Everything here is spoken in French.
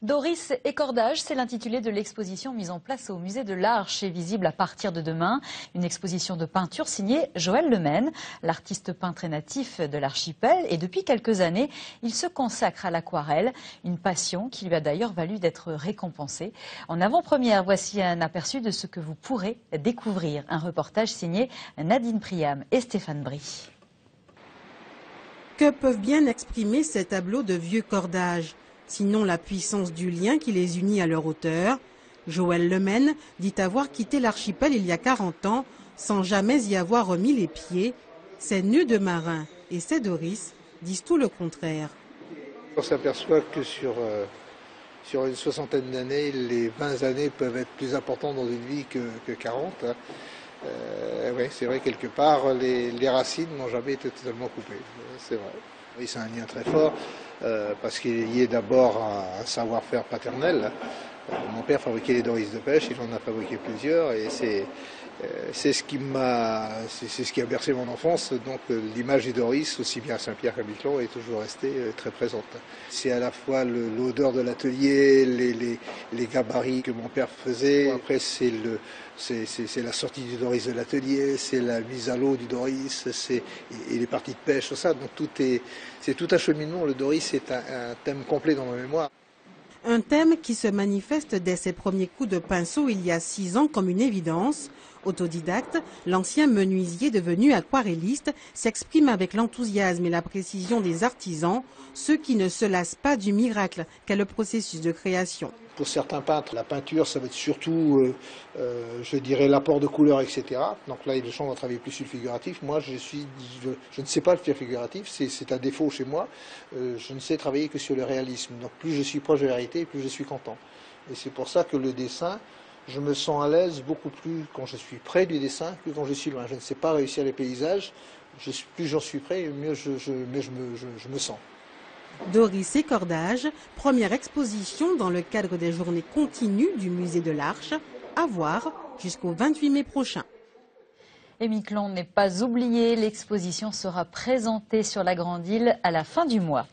Doris et Cordage, c'est l'intitulé de l'exposition mise en place au musée de l'Arche et visible à partir de demain. Une exposition de peinture signée Joël Lemaine, l'artiste peintre est natif de l'archipel et depuis quelques années, il se consacre à l'aquarelle, une passion qui lui a d'ailleurs valu d'être récompensé. En avant-première, voici un aperçu de ce que vous pourrez découvrir. Un reportage signé Nadine Priam et Stéphane Brie. Que peuvent bien exprimer ces tableaux de vieux Cordage, sinon la puissance du lien qui les unit à leur auteur? Joël Lemaine dit avoir quitté l'archipel il y a 40 ans sans jamais y avoir remis les pieds. Ses nœuds de marin et ses Doris disent tout le contraire. On s'aperçoit que sur une soixantaine d'années, les 20 années peuvent être plus importantes dans une vie que 40. Oui, c'est vrai, quelque part, les racines n'ont jamais été totalement coupées, c'est vrai. Oui, c'est un lien très fort, parce qu'il y a d'abord un savoir-faire paternel. Mon père fabriquait les doris de pêche, il en a fabriqué plusieurs, et c'est ce qui a bercé mon enfance. Donc l'image du doris, aussi bien à Saint-Pierre qu'à Miquelon, est toujours restée très présente. C'est à la fois l'odeur de l'atelier, les gabarits que mon père faisait. Après c'est la sortie du doris de l'atelier, c'est la mise à l'eau du doris, et les parties de pêche, tout ça. Donc c'est tout un cheminement. Le doris est un thème complet dans ma mémoire. Un thème qui se manifeste dès ses premiers coups de pinceau il y a 6 ans comme une évidence. Autodidacte, l'ancien menuisier devenu aquarelliste s'exprime avec l'enthousiasme et la précision des artisans, ceux qui ne se lassent pas du miracle qu'est le processus de création. Pour certains peintres, la peinture, ça va être surtout, je dirais, l'apport de couleurs, etc. Donc là, les gens vont travailler plus sur le figuratif. Moi, je ne sais pas le faire figuratif, c'est un défaut chez moi. Je ne sais travailler que sur le réalisme. Donc plus je suis proche de la réalité, plus je suis content. Et c'est pour ça que le dessin, je me sens à l'aise beaucoup plus quand je suis près du dessin que quand je suis loin. Je ne sais pas réussir les paysages. Plus j'en suis près, mieux je me sens. Doris et Cordage, première exposition dans le cadre des journées continues du musée de l'Arche, à voir jusqu'au 28 mai prochain. Et Miquelon n'est pas oublié, l'exposition sera présentée sur la Grande Île à la fin du mois.